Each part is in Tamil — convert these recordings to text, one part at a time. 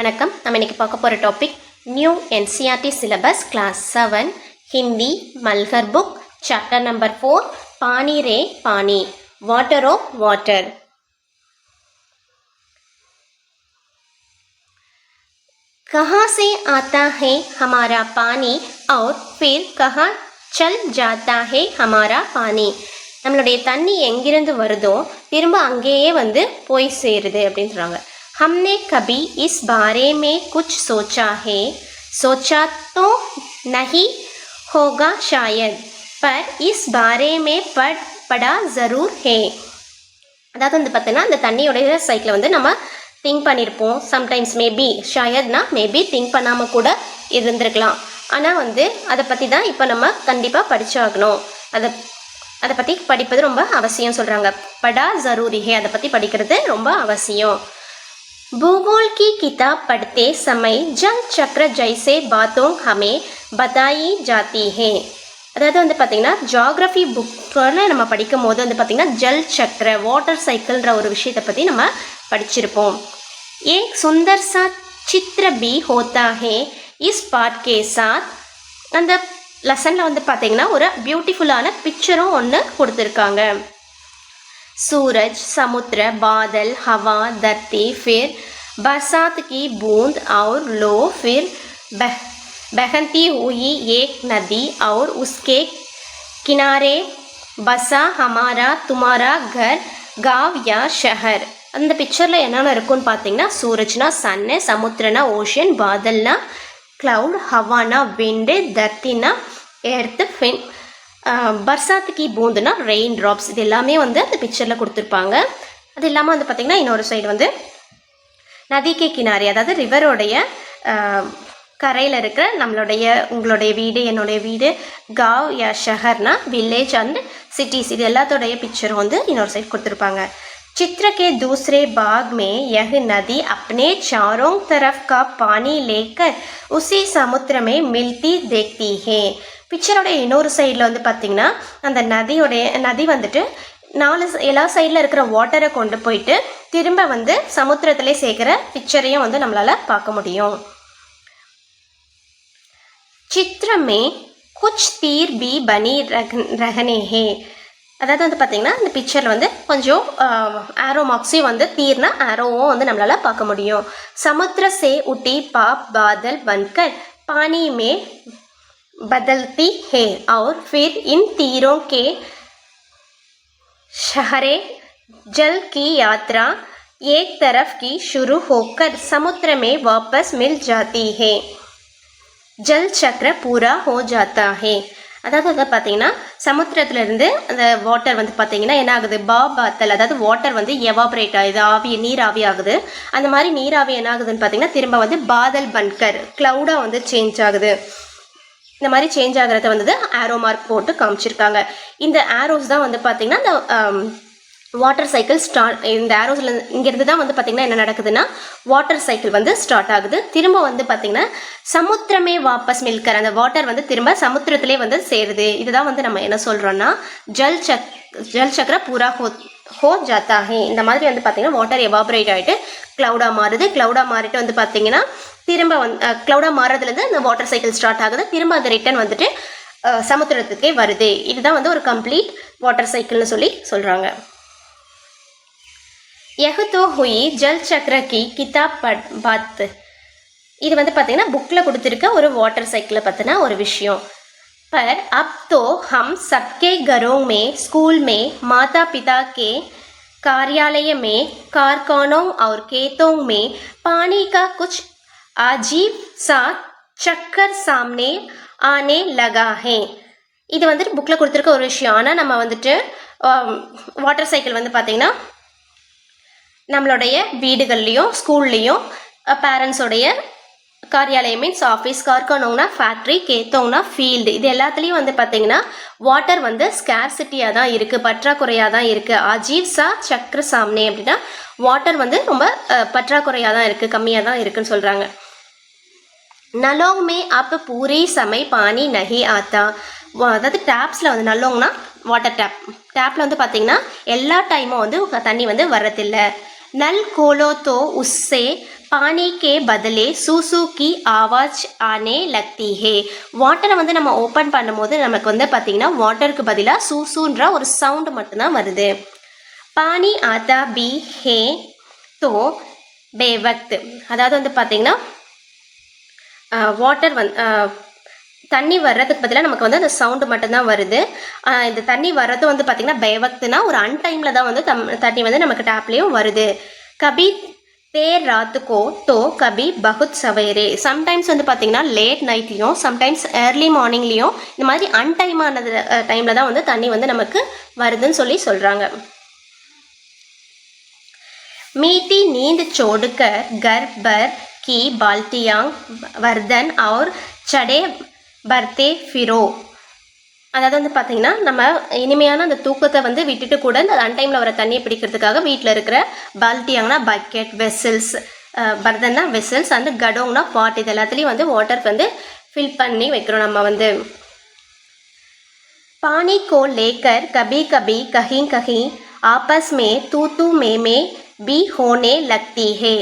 வணக்கம். நம்ம இன்னைக்கு பார்க்க போகிற topic new NCERT syllabus class 7 Hindi Malhar book chapter number 4 पानी रे पानी वाटर ओ वाटर. कहाँ से आता है हमारा पानी और फिर कहाँ चल जाता है हमारा पानी. நம்மளுடைய தண்ணி எங்கிருந்து வருதோ திரும்ப அங்கேயே வந்து போய் சேருது அப்படின்னு சொல்கிறாங்க. हमने कभी इस बारे में कुछ सोचा है, सोचा तो नहीं होगा शायद, पर इस बारे में पढ़ा ज़रूर है. அதாவது வந்து பார்த்தீங்கன்னா இந்த தண்ணியோடைய சைக்கிளை வந்து நம்ம திங்க் பண்ணியிருப்போம். சம்டைம்ஸ் மேபி ஷாயத்னா மேபி திங்க் பண்ணாமல் கூட இருந்திருக்கலாம். ஆனால் வந்து அதை பற்றி தான் இப்போ நம்ம கண்டிப்பாக படிச்சாகணும். அதை பற்றி படிப்பது ரொம்ப அவசியம் சொல்கிறாங்க. படா ज़रूरी है, அதை பற்றி படிக்கிறது ரொம்ப அவசியம். भूगोल की किताब पढ़ते समय जल चक्र जैसे बातों हमें बताई जाती है. அதாவது வந்து பார்த்திங்கன்னா ஜியாகிரஃபி புக்கில் நம்ம படிக்கும் போது வந்து பார்த்திங்கன்னா ஜல் சக்கர வாட்டர் சைக்கிள்ன்ற ஒரு விஷயத்தை பற்றி நம்ம படிச்சிருப்போம். एक सुंदर सा चित्र भी होता है इस पाठ के साथ. அந்த லெசனில் வந்து பார்த்திங்கன்னா ஒரு பியூட்டிஃபுல்லான பிக்சரும் ஒன்று கொடுத்துருக்காங்க. सूरज, समुद्र, बादल, हवा, धरती, फिर बरसात की बूंद और लो, फिर बहती हुई एक नदी और उसके किनारे बसा हमारा तुम्हारा घर गाँव या शहर. அந்த பிக்சரில் என்னென்ன இருக்குன்னு பார்த்தீங்கன்னா சூரஜ்னா சன்னு, சமுத்திரனா ஓஷன், பாதல்னா க்ளவுட், ஹவானா விண்டு, தர்த்தினா எர்த்து, ஃபின் பர்சாத்துக்கு பூந்துனா ரெயின் ட்ராப்ஸ். இது எல்லாமே வந்து அந்த பிக்சரில் கொடுத்துருப்பாங்க. அது இல்லாமல் வந்து பார்த்திங்கன்னா இன்னொரு சைடு வந்து நதிக்கு கினாரி, அதாவது ரிவரோடைய கரையில் இருக்கிற உங்களுடைய வீடு, என்னுடைய வீடு, காவ் யா ஷஹர்னா வில்லேஜ் அண்ட் சிட்டிஸ், இது எல்லாத்தோடைய பிக்சரும் வந்து இன்னொரு சைடு கொடுத்துருப்பாங்க. चित्र के दूसरे भाग में यह नदी अपने चारों तरफ का पानी लेकर उसी समुद्र में मिलती देखती है. பிக்சரோடைய இன்னொரு சைடில் வந்து பார்த்திங்கன்னா அந்த நதி வந்துட்டு எல்லா சைடில் இருக்கிற வாட்டரை கொண்டு போயிட்டு திரும்ப வந்து சமுத்திரத்திலே சேர்க்குற பிக்சரையும் வந்து நம்மளால் பார்க்க முடியும். चित्र में कुछ तीर भी बनी रहने हैं. அதாவது வந்து பார்த்திங்கன்னா இந்த பிக்சரில் வந்து கொஞ்சம் ஆரோ மார்க்ஸையும் வந்து தீர்னா ஆரோவும் வந்து நம்மளால் பார்க்க முடியும். समुद्र से उठी पाप बादल बनकर पानी में बदलती है और फिर इन तीरों के शहरे जल की यात्रा एक तरफ की शुरू होकर समुद्र में वापस मिल जाती है. जल चक्र पूरा हो जाता है. அதாவது வந்து பார்த்தீங்கன்னா சமுத்திரத்துலேருந்து அந்த வாட்டர் வந்து பார்த்தீங்கன்னா என்ன ஆகுது, பாத்தல், அதாவது வாட்டர் வந்து எவாபரேட் ஆகுது, நீராவி ஆகுது. அந்த மாதிரி நீராவி என்ன ஆகுதுன்னு பார்த்தீங்கன்னா திரும்ப வந்து பாதல் பன்கர் க்ளவுடாக வந்து சேஞ்ச் ஆகுது. இந்த மாதிரி சேஞ்ச் ஆகிறத வந்து ஆரோ மார்க் போட்டு காமிச்சிருக்காங்க. இந்த ஆரோஸ் தான் வந்து பார்த்திங்கன்னா இந்த வாட்டர் சைக்கிள் ஸ்டார்ட். இந்த ஆரோஸில் இங்கேருந்து தான் வந்து பார்த்திங்கன்னா என்ன நடக்குதுன்னா வாட்டர் சைக்கிள் வந்து ஸ்டார்ட் ஆகுது. திரும்ப வந்து பார்த்திங்கன்னா சமுத்திரமே வாபஸ் மில்கர், அந்த வாட்டர் வந்து திரும்ப சமுத்திரத்திலே வந்து சேருது. இதுதான் வந்து நம்ம என்ன சொல்கிறோன்னா ஜல் சக்கர பூரா ஹோ ஜாத்தா ஹே. இந்த மாதிரி வந்து பார்த்திங்கன்னா வாட்டர் எவாபரேட் ஆகிட்டு க்ளவுடாக மாறுது. க்ளவுடாக மாறிட்டு வந்து பார்த்திங்கன்னா திரும்ப வந்து க்ளவுடாக மாறுறதுலேருந்து அந்த வாட்டர் சைக்கிள் ஸ்டார்ட் ஆகுது. திரும்ப அது ரிட்டர்ன் வந்துட்டு சமுத்திரத்துக்கே வருது. இதுதான் வந்து ஒரு கம்ப்ளீட் வாட்டர் சைக்கிள்னு சொல்கிறாங்க. यह तो हुई जल चक्र की किताब बात. இது வந்து பார்த்தீங்கன்னா புக்கில் கொடுத்துருக்க ஒரு வாட்டர் சைக்கிளை பற்றின ஒரு விஷயம். पर अब तो हम सबके घरों में, स्कूल में, माता पिता के कार्यालय में, कारखानों और खेतों में पानी का कुछ अजीब सा चक्कर सामने आने लगा है. இது வந்துட்டு புக்கில் கொடுத்துருக்க ஒரு விஷயம். ஆனால் நம்ம வந்துட்டு வாட்டர் சைக்கிள் வந்து பார்த்திங்கன்னா நம்மளுடைய வீடுகள்லேயும் ஸ்கூல்லேயும் பேரண்ட்ஸோடைய காரியாலயம் மீன்ஸ் ஆஃபீஸ், கார்கானோங்கன்னா ஃபேக்ட்ரி, கேத்தோங்கன்னா ஃபீல்டு, இது எல்லாத்துலேயும் வந்து பார்த்திங்கன்னா வாட்டர் வந்து ஸ்கேர்சிட்டியாக தான் இருக்குது, பற்றாக்குறையாக தான் இருக்குது. அஜீப் சா சக்கர சாம்னே அப்படின்னா வாட்டர் வந்து ரொம்ப பற்றாக்குறையாக தான் இருக்குது, கம்மியாக தான் இருக்குதுன்னு சொல்கிறாங்க. நலோங் மே அப் பூரி சமை பானி நஹி ஆத்தா. அதாவது டேப்ஸில் வந்து நல்லோங்கன்னா வாட்டர் டேப்பில் வந்து பார்த்திங்கன்னா எல்லா டைமும் வந்து தண்ணி வந்து வர்றதில்லை. नल खोलो तो उससे पानी के बदले सूसू की आवाज़ आने लगती है. வாட்டரை வந்து நம்ம ஓப்பன் பண்ணும்போது நமக்கு வந்து பார்த்திங்கன்னா வாட்டருக்கு பதிலாக சூசூன்ற ஒரு சவுண்டு மட்டும்தான் வருது. பானி ஆதா பி ஹே தோ பேவக்த், அதாவது வந்து பார்த்திங்கன்னா வாட்டர் தண்ணி வர்றதுக்கு பதிலாக நமக்கு வந்து அந்த சவுண்டு மட்டும்தான் வருது. இந்த தண்ணி வர்றது வந்து பார்த்திங்கன்னா பேவக்த்னா ஒரு அன்டைமில் தான் வந்து தண்ணி வந்து நமக்கு டேப்லேயும் வருது. கபி தேர் ராத்துக்கோ தோ கபி பகுத் சவேரே, சம்டைம்ஸ் வந்து பார்த்திங்கன்னா லேட் நைட்லேயும் சம்டைம்ஸ் ஏர்லி மார்னிங்லேயும் இந்த மாதிரி அன்டைமான டைமில் தான் வந்து தண்ணி வந்து நமக்கு வருதுன்னு சொல்லி சொல்கிறாங்க. मीठी नींद छोड़कर घर भर की बाल्टियाँ बर्तन और चढ़े बरते फिरो, அதாவது வந்து பார்த்திங்கன்னா நம்ம இனிமையான அந்த தூக்கத்தை வந்து விட்டுட்டு கூட அந்த அன்டைமில் வர தண்ணியை பிடிக்கிறதுக்காக வீட்டில் இருக்கிற பால்ட்டியாங்கன்னா பக்கெட், வெசல்ஸ், பர்தன்னா வெசல்ஸ், அந்த கடோங்னா பாட், இது எல்லாத்துலேயும் வந்து வாட்டர் வந்து ஃபில் பண்ணி வைக்கிறோம் நம்ம வந்து. पानी को लेकर कभी कभी कहीं कहीं आपस में तू तू में भी होने लगती है.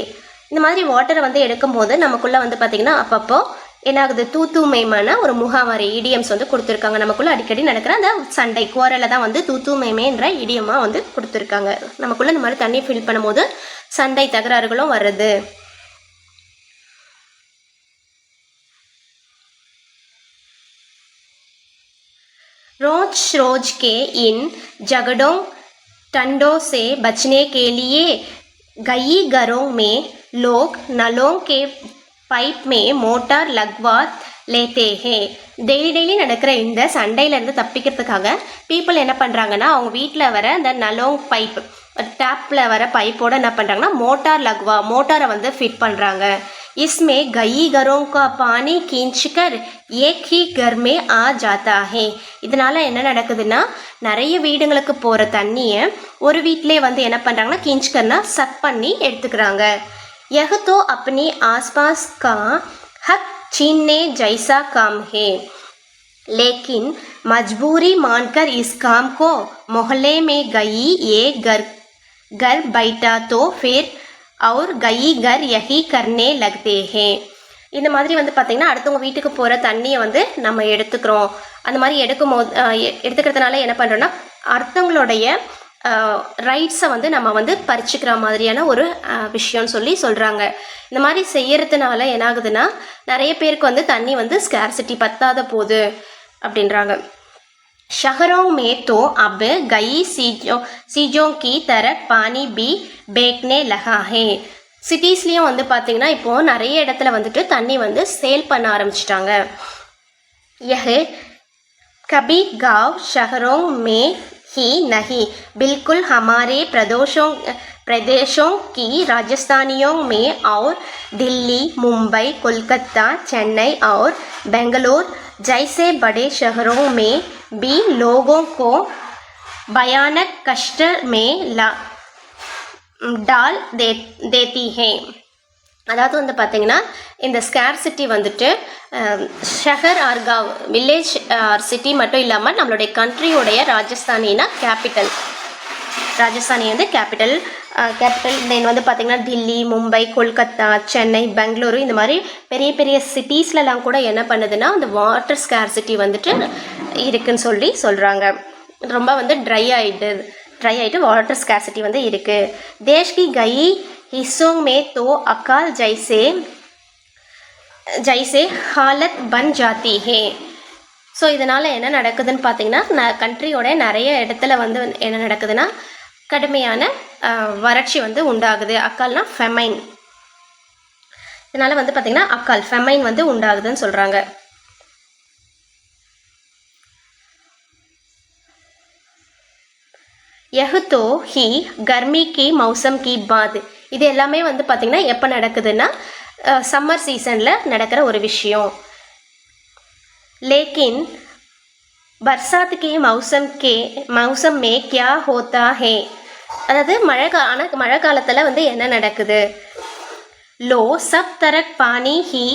இந்த மாதிரி வாட்டரை வந்து எடுக்கும்போது நமக்குள்ளே வந்து பார்த்திங்கன்னா அப்பப்போ என்ன ஆகுது, தூத்து மேமான ஒரு முகாவாரி இடியம்ஸ் வந்து கொடுத்துருக்காங்க. நமக்குள்ளே அடிக்கடி நடக்கிற அந்த சண்டை குவாரலில் தான் வந்து தூத்து மேமேன்ற இடியமாக வந்து கொடுத்துருக்காங்க. நமக்குள்ளே இந்த மாதிரி தண்ணி ஃபில் பண்ணும்போது சண்டை தகராறுகளும் வருது. रोज रोज के इन झगड़ों टंडों से बचने के लिए कई घरों में लोग नलों के पाइप में मोटर लगवा लेते हैं. டெய்லி நடக்கிற இந்த சண்டையிலேருந்து தப்பிக்கிறதுக்காக பீப்புள் என்ன பண்ணுறாங்கன்னா அவங்க வீட்டில் வர அந்த நலோங் பைப், டேப்பில் வர பைப்போடு என்ன பண்ணுறாங்கன்னா மோட்டாரை வந்து ஃபிட் பண்ணுறாங்க. इसमें कई घरों का पानी खींचकर एक ही घर में आ जाता है. இதனால் என்ன நடக்குதுன்னா நிறைய வீடுங்களுக்கு போகிற தண்ணியை ஒரு வீட்டிலே வந்து என்ன பண்ணுறாங்கன்னா खींचकरना சக் பண்ணி எடுத்துக்கிறாங்க. यह तो अपनी आसपास का हक छीनने जैसा काम है, लेकिन मजबूरी मानकर इस काम को मोहल्ले में गई एक घर बैठा तो फिर और कई घर यही करने लगते हैं. இந்த மாதிரி வந்து பார்த்திங்கன்னா அடுத்தவங்க வீட்டுக்கு போகிற தண்ணியை வந்து நம்ம எடுத்துக்கிறோம். அந்த மாதிரி எடுத்துக்கிறதுனால என்ன பண்ணுறோன்னா அடுத்தவங்களுடைய ரைட்ஸை வந்து நம்ம வந்து பறிச்சுக்கிற மாதிரியான ஒரு விஷயம்னு சொல்லி சொல்கிறாங்க. இந்த மாதிரி செய்யறதுனால என்ன ஆகுதுன்னா நிறைய பேருக்கு வந்து தண்ணி வந்து ஸ்கேர்சிட்டி பத்தாத போகுது அப்படின்றாங்க. शहरों में तो अब कई चीज़ों की तरह पानी भी बेचने लगा है. சிட்டிஸ்லேயும் வந்து பார்த்திங்கன்னா இப்போது நிறைய இடத்துல வந்துட்டு தண்ணி வந்து சேல் பண்ண ஆரம்பிச்சிட்டாங்க. यह कभी गाँव शहरों में ही नहीं बिल्कुल हमारे प्रदेशों की राजस्थानियों में और दिल्ली, मुंबई, कोलकाता, चेन्नई और बेंगलोर जैसे बड़े शहरों में भी लोगों को भयानक कष्ट में डाल देती है. அதாவது வந்து பார்த்திங்கன்னா இந்த ஸ்கேர்சிட்டி வந்துட்டு Shaher R காவ், village R city மட்டும் இல்லாமல் நம்மளுடைய கண்ட்ரியோடைய ராஜஸ்தானினா கேபிட்டல், ராஜஸ்தானி வந்து கேபிட்டல் தென் வந்து பார்த்திங்கன்னா டில்லி, மும்பை, கொல்கத்தா, சென்னை, பெங்களூரு இந்த மாதிரி பெரிய பெரிய சிட்டிஸ்லலாம் கூட என்ன பண்ணுதுன்னா அந்த வாட்டர் ஸ்கேர்சிட்டி வந்துட்டு இருக்குன்னு சொல்லி சொல்கிறாங்க. ரொம்ப வந்து ட்ரை ஆகிட்டு வாட்டர் ஸ்கேர்சிட்டி வந்து இருக்குது. தேஷ் கி கை हिस्सों में तो अकाल जैसे हालत बन जाती है. ஸோ இதனால் என்ன நடக்குதுன்னு பார்த்தீங்கன்னா கண்ட்ரியோட நிறைய இடத்துல வந்து என்ன நடக்குதுன்னா கடுமையான வறட்சி வந்து உண்டாகுது. அக்கால்னா ஃபெமைன், இதனால் வந்து பார்த்திங்கன்னா அக்கால் ஃபெமைன் வந்து உண்டாகுதுன்னு சொல்கிறாங்க. यह तो ही गर्मी की मौसम की बात, இது எல்லாமே வந்து பார்த்திங்கன்னா எப்போ நடக்குதுன்னா சம்மர் சீசனில் நடக்கிற ஒரு விஷயம். लेकिन बरसात के मौसम में क्या होता है, அதாவது மழை காலத்தில் வந்து என்ன நடக்குது. लो सब तरफ पानी ही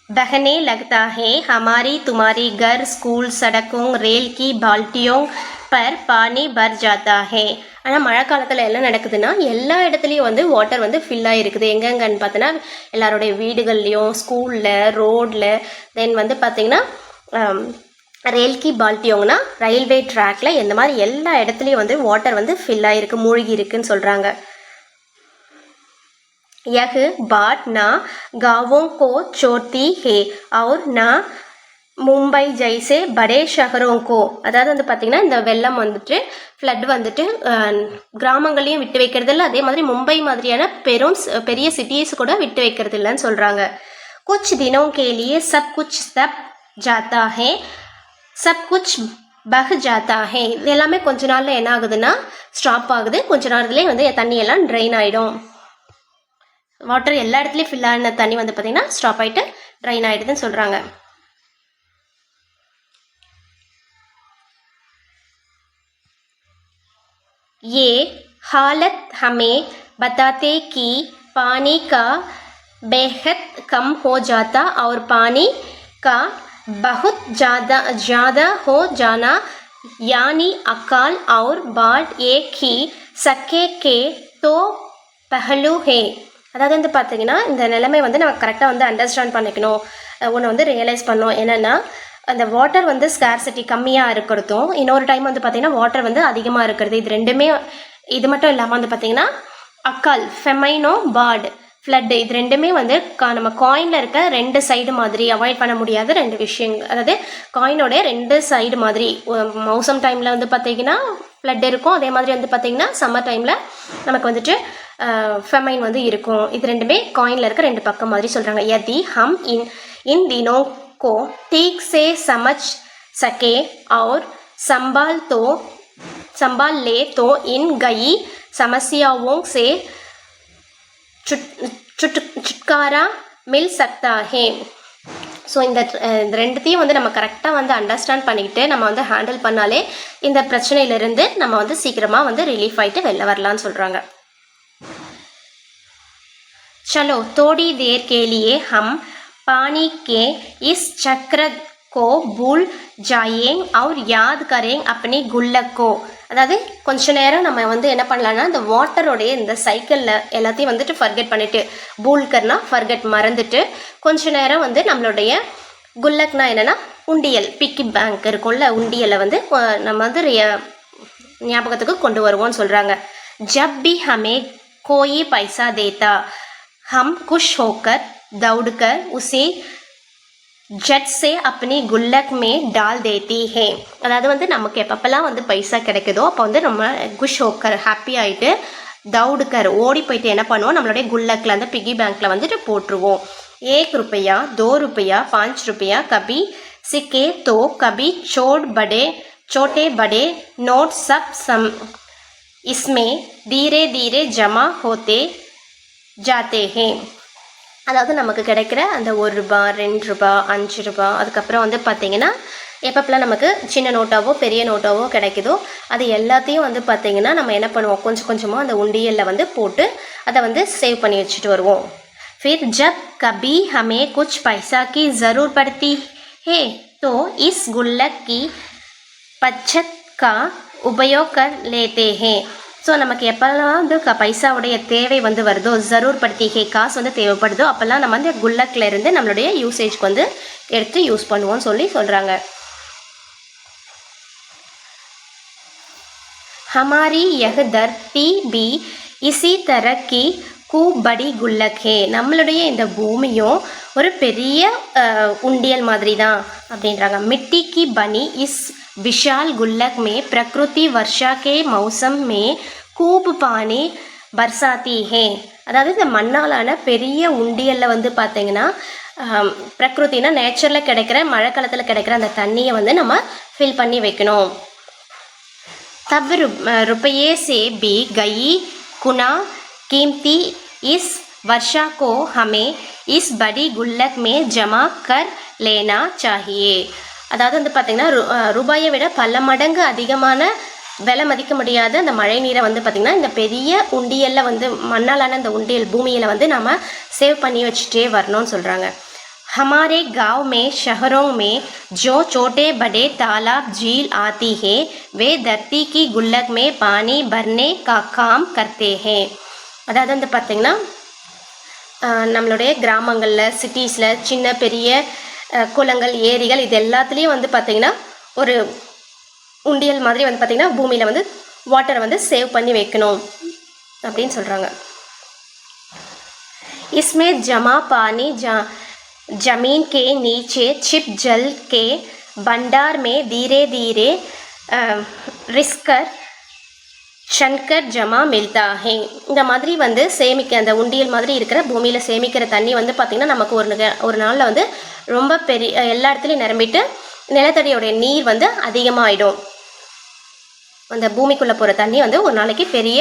बहने लगता है, हमारी तुम्हारी घर, स्कूल, सड़कों, रेल की बाल्टियों पर पानी भर जाता है. ஆனால் மழை காலத்தில் என்ன நடக்குதுன்னா எல்லா இடத்துலையும் வந்து வாட்டர் வந்து ஃபில் ஆகிருக்குது. எங்கெங்கன்னு பார்த்தோன்னா எல்லாருடைய வீடுகள்லையும், ஸ்கூலில், ரோடில், தென் வந்து பார்த்திங்கன்னா ரேல்கி பால்ட்டியோங்கன்னா ரயில்வே ட்ராக்ல இந்த மாதிரி எல்லா இடத்துலையும் வந்து வாட்டர் வந்து ஃபில் ஆகிருக்கு, மூழ்கி இருக்குன்னு சொல்கிறாங்க. यह बात ना गांवों को छोड़ती है और ना மும்பை ஜெய்சே படே ஷஹரோங்கோ. அதாவது வந்து பார்த்திங்கன்னா இந்த வெள்ளம் வந்துட்டு ஃப்ளட் வந்துட்டு கிராமங்களையும் விட்டு வைக்கிறது இல்லை, அதே மாதிரி மும்பை மாதிரியான பெரிய சிட்டிஸ் கூட விட்டு வைக்கிறது இல்லைன்னு சொல்கிறாங்க. குச் தினோं के लिए सब कुछ सब जाता है, सब कुछ பஹ் ஜாத்தா ஹே. இது எல்லாமே கொஞ்ச நாளில் என்ன ஆகுதுன்னா ஸ்டாப் ஆகுது. கொஞ்ச நேரத்துலேயே வந்து தண்ணியெல்லாம் ட்ரெயின் ஆகிடும். வாட்டர் எல்லா இடத்துலையும் ஃபில் ஆன தண்ணி வந்து பார்த்திங்கன்னா ஸ்டாப் ஆகிட்டு ட்ரைன் ஆகிடுதுன்னு சொல்கிறாங்க. ये हालत हमें बताते कि पानी का बेहद कम हो जाता और पानी का बहुत ज़्यादा हो जाना यानी अकाल और बाढ़ एक ही सके के तो पहलू है. அதாவது வந்து பார்த்திங்கன்னா இந்த நிலைமை வந்து நம்ம கரெக்டாக வந்து அண்டர்ஸ்டாண்ட் பண்ணிக்கணும், ஒன்று வந்து ரியலைஸ் பண்ணணும். என்னென்னா அந்த வாட்டர் வந்து ஸ்கேர்சிட்டி கம்மியாக இருக்கிறதும், இன்னொரு டைம் வந்து பார்த்திங்கன்னா வாட்டர் வந்து அதிகமாக இருக்கிறது, இது ரெண்டுமே. இது மட்டும் இல்லாமல் வந்து பார்த்திங்கன்னா அக்கால், ஃபெமைனோ, பாட், ஃப்ளட்டு, இது ரெண்டுமே வந்து நம்ம காயினில் இருக்க ரெண்டு சைடு மாதிரி அவாய்ட் பண்ண முடியாத ரெண்டு விஷயங்கள். அதாவது காயினோடைய ரெண்டு சைடு மாதிரி மௌசம் டைமில் வந்து பார்த்திங்கன்னா ஃப்ளட் இருக்கும், அதே மாதிரி வந்து பார்த்திங்கன்னா சம்மர் டைமில் நமக்கு வந்துட்டு ஃபெமைன் வந்து இருக்கும். இது ரெண்டுமே காயினில் இருக்க ரெண்டு பக்கம் மாதிரி சொல்கிறாங்க. यदि हम इन दिनों को ठीक से समझ सके और संभाल ले तो इन गई समस्याओं से छुटकारा मिल सकता है. ஸோ இந்த ரெண்டுத்தையும் வந்து நம்ம கரெக்டாக வந்து அண்டர்ஸ்டாண்ட் பண்ணிக்கிட்டு நம்ம வந்து ஹேண்டில் பண்ணாலே இந்த பிரச்சனையிலேருந்து நம்ம வந்து சீக்கிரமாக வந்து ரிலீஃப் ஆகிட்டு வெளில வரலான்னு சொல்கிறாங்க. चलो थोड़ी देर के लिए हम पानी के इस चक्र को भूल जाएं और याद करें अपनी गुल्लक को. அதாவது கொஞ்ச நேரம் நம்ம வந்து என்ன பண்ணலான்னா இந்த வாட்டரோடைய இந்த சைக்கிளில் எல்லாத்தையும் வந்துட்டு ஃபர்கெட் பண்ணிவிட்டு, பூல்கர்னா ஃபர்கெட் மறந்துட்டு கொஞ்ச நேரம் வந்து நம்மளுடைய குல்லக்னா என்னென்னா உண்டியல், பிக்கி பேங்க் இருக்கும்ல, உண்டியலை வந்து நம்ம வந்து ஞாபகத்துக்கு கொண்டு வருவோம்னு சொல்கிறாங்க. जब भी हमें कोई पैसा देता हम खुश होकर दौड़कर उसे ஜட் சே அப்பனி குல்லக் மே டால் தேத்தி ஹே. அதாவது வந்து நமக்கு எப்பப்பெல்லாம் வந்து பைசா கிடைக்குதோ அப்போ வந்து நம்ம குஷ் ஹோக்கர், ஹாப்பி ஆகிட்டு தவுடுக்கர் ஓடி போயிட்டு என்ன பண்ணுவோம், நம்மளுடைய குல்லக்கில் அந்த பிக்கி பேங்க்கில் வந்துட்டு போட்டுருவோம். 1 रुपया 2 रुपया 5 रुपया कभी सिक्के तो कभी छोटे बड़े नोट सब इसमें धीरे धीरे जमा होते जाते हैं. அதாவது நமக்கு கிடைக்கிற அந்த 1 ரூபா 2 ரூபா 5 ரூபா அதுக்கப்புறம் வந்து பார்த்திங்கன்னா எப்பப்பெல்லாம் நமக்கு சின்ன நோட்டாவோ பெரிய நோட்டாவோ கிடைக்குதோ அது எல்லாத்தையும் வந்து பார்த்திங்கன்னா நம்ம என்ன பண்ணுவோம், கொஞ்சம் கொஞ்சமாக அந்த உண்டியலில் வந்து போட்டு அதை வந்து சேவ் பண்ணி வச்சுட்டு வருவோம். फिर जब कभी हमें कुछ पैसा की ज़रूरत पड़ती है तो इस गुल्लक की बचत का उपयोग कर लेते हैं. ஸோ நமக்கு எப்போல்லாம் வந்து பைசாவுடைய தேவை வந்து வருதோ, ஜரூர் படுத்திகை காசு வந்து தேவைப்படுதோ அப்போல்லாம் நம்ம வந்து குல்லக்கில் இருந்து நம்மளுடைய யூசேஜ்க்கு வந்து எடுத்து யூஸ் பண்ணுவோம்னு சொல்கிறாங்க. हमारी यह धरती भी इसी तरह की खूब बड़ी गुल्लक है. நம்மளுடைய இந்த பூமியும் ஒரு பெரிய உண்டியல் மாதிரி தான் அப்படின்றாங்க. मिट्टी की बनी इस विशाल गुल्लक में प्रकृति वर्षा के मौसम में खूब पानी बरसाती है. அதாவது இந்த மண்ணாலான பெரிய உண்டியலில் வந்து பார்த்திங்கன்னா பிரகிருத்தினா நேச்சரில் கிடைக்கிற மழை காலத்தில் கிடைக்கிற அந்த தண்ணியை வந்து நம்ம ஃபில் பண்ணி வைக்கணும். तब रुपये से भी गई गुना कीमती इस वर्षा को हमें इस बड़ी गुल्लक में जमा कर लेना चाहिए. அதாவது வந்து பார்த்திங்கன்னா ரூபாயை விட பல மடங்கு அதிகமான விலை மதிக்க முடியாத அந்த மழை நீரை வந்து பார்த்திங்கன்னா இந்த பெரிய உண்டியலில் வந்து மண்ணாலான அந்த உண்டியல் பூமியில் வந்து நம்ம சேவ் பண்ணி வச்சுட்டே வரணும்னு சொல்கிறாங்க. हमारे गांव में शहरों में जो छोटे बड़े तालाब झील आती है वे धरती की गुल्लक में पानी भरने का काम करते हैं. அதாவது வந்து பார்த்திங்கன்னா நம்மளுடைய கிராமங்களில் சிட்டிஸில் சின்ன பெரிய குளங்கள் ஏரிகள் இது எல்லாத்துலேயும் வந்து பார்த்திங்கன்னா ஒரு உண்டியல் மாதிரி வந்து பார்த்திங்கன்னா பூமியில் வந்து வாட்டரை வந்து சேவ் பண்ணி வைக்கணும் அப்படின்னு சொல்கிறாங்க. इसमें जमा पानी जमीन के नीचे छिप जल के भंडार में धीरे धीरे रिस्कर ஷன்கர் ஜமா மில்தா ஹே. இந்த மாதிரி வந்து சேமிக்க அந்த உண்டியல் மாதிரி இருக்கிற பூமியில் சேமிக்கிற தண்ணி வந்து பார்த்திங்கன்னா நமக்கு ஒரு நாளில் வந்து ரொம்ப பெரிய எல்லா இடத்துலையும் நிரம்பிட்டு நிலத்தடியோடைய நீர் வந்து அதிகமாகிடும். அந்த பூமிக்குள்ளே போகிற தண்ணி வந்து ஒரு நாளைக்கு பெரிய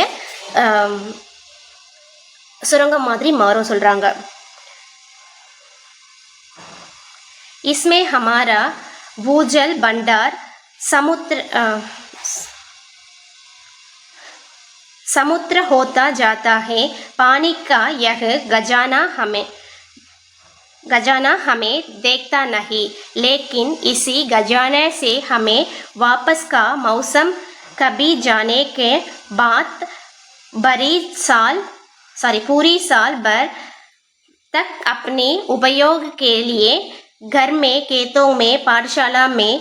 சுரங்கம் மாதிரி மாறும் சொல்கிறாங்க. इसमें हमारा भूजल भंडार समुद्र होता जाता है. पानी का यह खजाना हमें देखता नहीं, लेकिन इसी खजाने से हमें वापस का मौसम कभी जाने के बाद पूरी साल भर तक अपने उपयोग के लिए घर में खेतों में पाठशाला में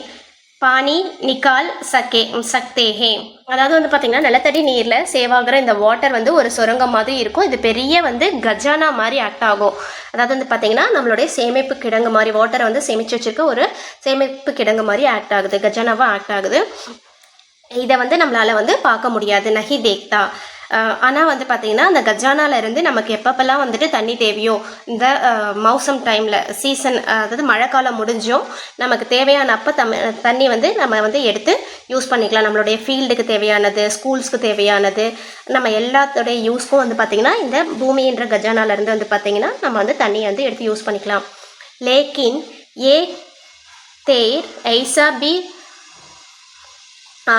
பானி நிக்கால் சக்தே ஹே. அதாவது வந்து பார்த்திங்கன்னா நிலத்தடி நீரில் சேவ் ஆகிற இந்த வாட்டர் வந்து ஒரு சுரங்கம் மாதிரி இருக்கும். இது பெரிய வந்து கஜானா மாதிரி ஆக்ட் ஆகும். அதாவது வந்து பார்த்திங்கன்னா நம்மளுடைய சேமிப்பு கிடங்கு மாதிரி வாட்டரை வந்து சேமித்து வச்சுருக்க ஒரு சேமிப்பு கிடங்கு மாதிரி ஆக்ட் ஆகுது, கஜானாவாக ஆக்ட் ஆகுது. இதை வந்து நம்மளால் வந்து பார்க்க முடியாது, நஹி தேக்தா. ஆனால் வந்து பார்த்திங்கன்னா அந்த கஜானாலேருந்து நமக்கு எப்பப்பெல்லாம் வந்துட்டு தண்ணி தேவையோ இந்த மௌசம் டைமில் சீசன் அதாவது மழை காலம் முடிஞ்சோ நமக்கு தேவையான அப்போ தண்ணி வந்து நம்ம வந்து எடுத்து யூஸ் பண்ணிக்கலாம். நம்மளுடைய ஃபீல்டுக்கு தேவையானது, ஸ்கூல்ஸ்க்கு தேவையானது, நம்ம எல்லாத்தோடைய யூஸ்க்கும் வந்து பார்த்திங்கன்னா இந்த பூமின்ற கஜானாலேருந்து வந்து பார்த்திங்கன்னா நம்ம வந்து தண்ணியை வந்து எடுத்து யூஸ் பண்ணிக்கலாம். லேக்கின் ஏ தேர் ஐசா பி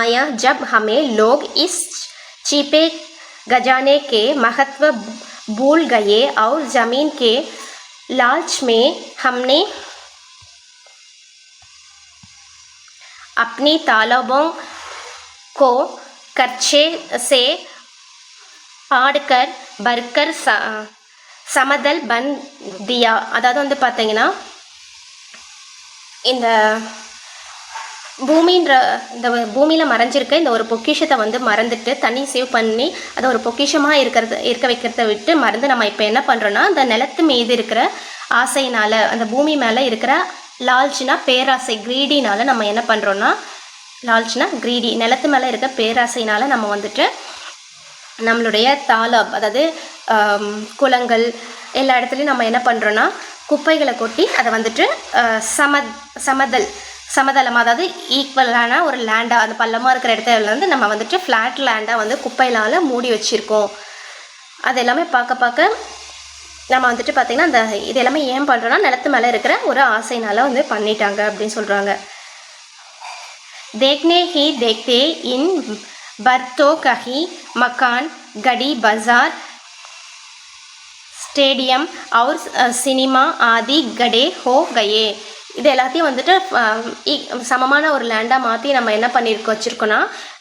आया जब हमें लोग इस छिपे खजाने के महत्व भूल गए और ज़मीन के लालच में हमने अपनी तालाबों को कर्चे से पाड़कर भरकर समतल बन दिया. அதாவது வந்து பார்த்தீங்கன்னா இந்த பூமின்ற இந்த பூமியில் மறைஞ்சிருக்க இந்த ஒரு பொக்கிஷத்தை வந்து மறந்துட்டு தண்ணி சேவ் பண்ணி அதை ஒரு பொக்கிஷமாக இருக்க வைக்கிறத விட்டு மறந்து நம்ம இப்போ என்ன பண்ணுறோன்னா அந்த நிலத்து மீது இருக்கிற ஆசையினால் அந்த பூமி மேலே இருக்கிற லால்ச்சினா பேராசை கிரீடினால் நம்ம என்ன பண்ணுறோன்னா லால்ச்சினா கிரீடி நிலத்து மேலே இருக்க பேராசையினால் நம்ம வந்துட்டு நம்மளுடைய தாலாப் அதாவது குளங்கள் எல்லா இடத்துலையும் நம்ம என்ன பண்ணுறோன்னா குப்பைகளை கொட்டி அதை வந்துட்டு சமதளமாக அதாவது ஈக்குவலான ஒரு லேண்டாக அந்த பள்ளமாக இருக்கிற இடத்துல வந்து நம்ம வந்துட்டு ஃப்ளாட் லேண்டாக வந்து குப்பையினால் மூடி வச்சுருக்கோம். அது எல்லாமே பார்க்க நம்ம வந்துட்டு பார்த்திங்கன்னா அந்த இது எல்லாமே ஏன் பண்ணுறோன்னா நிலத்து மேலே இருக்கிற ஒரு ஆசைனால் வந்து பண்ணிட்டாங்க அப்படின்னு சொல்கிறாங்க. देखने ही देखते इन बर्तों कहीं मकान गड़ी बाजार स्टेडियम और सिनेमा आदि गड़े हो गए. இது எல்லாத்தையும் வந்துட்டு சமமான ஒரு லேண்டாக மாற்றி நம்ம என்ன வச்சுருக்கோன்னா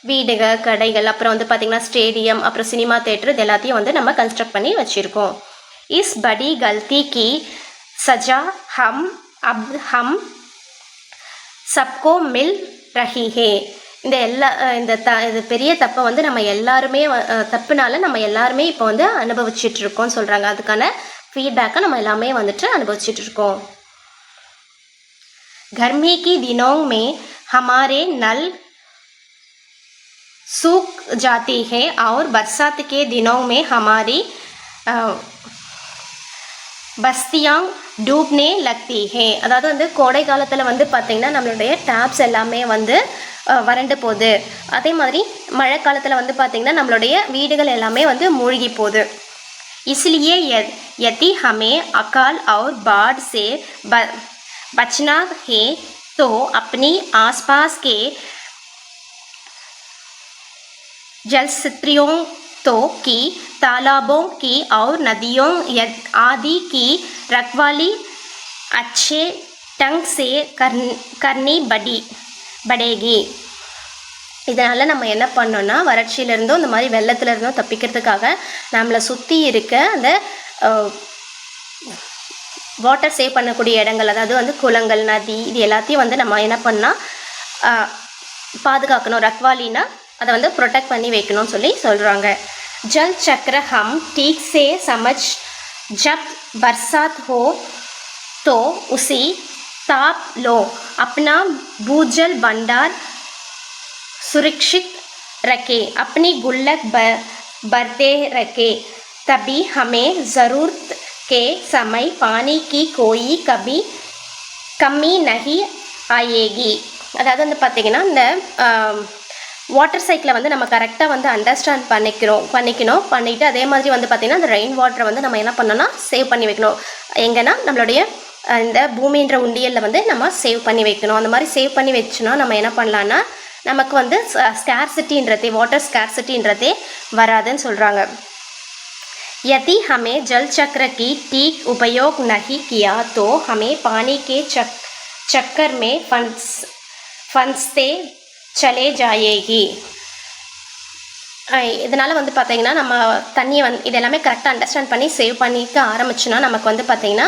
வீடுகள், கடைகள், அப்புறம் வந்து பார்த்திங்கன்னா ஸ்டேடியம், அப்புறம் சினிமா தேட்டர் இது எல்லாத்தையும் வந்து நம்ம கன்ஸ்ட்ரக்ட் பண்ணி வச்சுருக்கோம். இஸ் படி கல்தி கி சஜா ஹம் சப்கோ மில் ரஹி ஹே. இது பெரிய தப்பை வந்து நம்ம எல்லாருமே தப்புனால நம்ம எல்லாருமே இப்போ வந்து அனுபவிச்சிட்ருக்கோம்னு சொல்கிறாங்க. அதுக்கான ஃபீட்பேக்கை நம்ம எல்லாமே வந்துட்டு அனுபவிச்சிட்ருக்கோம். गर्मी की दिनों में हमारे नल सूख जाती है और बरसात के दिनों में हमारी बस्तियाँ डूबने लगती है. அதாவது வந்து கோடை காலத்தில் வந்து பார்த்திங்கன்னா நம்மளுடைய டேப்ஸ் எல்லாமே வந்து வறண்டு போகுது. அதே மாதிரி மழை காலத்தில் வந்து பார்த்திங்கன்னா நம்மளுடைய வீடுகள் எல்லாமே வந்து மூழ்கி போகுது. इसलिए यदि हमें अकाल और बाढ़ से बचना है तो अपनी आसपास के जलस्रोतों की, तालाबों की और नदियों आदि की रखवाली अच्छे ढंग से करनी படேகி. இதனால் நம்ம என்ன பண்ணோன்னா வறட்சியிலேருந்தும் இந்த மாதிரி வெள்ளத்துலேருந்தும் தப்பிக்கிறதுக்காக நம்மளை சுற்றி இருக்க அந்த வாட்டர் சேவ் பண்ணக்கூடிய இடங்கள், அதாவது வந்து குளங்கள், நதி, இது எல்லாத்தையும் வந்து நம்ம என்ன பண்ணால் பாதுகாக்கணும். ரக்வாலினா அதை வந்து ப்ரொடெக்ட் பண்ணி வைக்கணும்னு சொல்லி சொல்கிறாங்க. जल चक्र हम ठीक से समझ जब बरसात हो तो उसी ताप लो, अपना भूजल भंडार सुरक्षित रखे, अपनी गुल्लक भरते रखे, तभी हमें ज़रूरत के समय पानी की कोई कभी कमी नहीं आएगी. அதாவது வந்து பார்த்திங்கன்னா இந்த வாட்டர் சைக்கிளை வந்து நம்ம கரெக்டாக வந்து அண்டர்ஸ்டாண்ட் பண்ணிக்கிட்டு அதே மாதிரி வந்து பார்த்திங்கன்னா அந்த ரெயின் வாட்டரை வந்து நம்ம என்ன பண்ணோன்னா சேவ் பண்ணி வைக்கணும். எங்கன்னா நம்மளுடைய இந்த பூமின்ற உண்டியலில் வந்து நம்ம சேவ் பண்ணி வைக்கணும். அந்த மாதிரி சேவ் பண்ணி வச்சோன்னா நம்ம என்ன பண்ணலான்னா நமக்கு வந்து வாட்டர் ஸ்கேர்சிட்டின்றதே வராதுன்னு சொல்கிறாங்க. यदि हमें जल चक्र की ठीक उपयोग नहीं किया तो हमें पानी के चक्कर में फंसते चले जाएगी. இதனால் வந்து பார்த்திங்கன்னா நம்ம தண்ணியை இது எல்லாமே கரெக்டாக அண்டர்ஸ்டாண்ட் பண்ணி சேவ் பண்ணிக்க ஆரம்பிச்சோன்னா நமக்கு வந்து பார்த்திங்கன்னா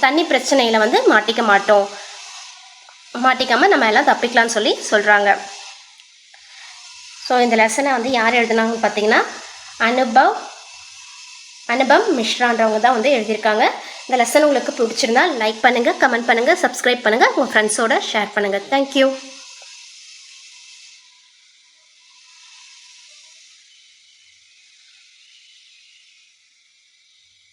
தண்ணி பிரச்சனையில் வந்து மாட்டிக்காமல் நம்ம எல்லாம் தப்பிக்கலாம்னு சொல்லி சொல்கிறாங்க. ஸோ இந்த லெசனை வந்து யார் எழுதுனாங்கன்னு பார்த்திங்கன்னா அனுபம் மிஸ்ரான்றவங்க தான் வந்து எழுதியிருக்காங்க. இந்த லெசன் உங்களுக்கு பிடிச்சிருந்தா லைக் பண்ணுங்கள், கமெண்ட் பண்ணுங்கள், சப்ஸ்கிரைப் பண்ணுங்கள், உங்கள் ஃப்ரெண்ட்ஸோட ஷேர் பண்ணுங்கள். தேங்க்யூ.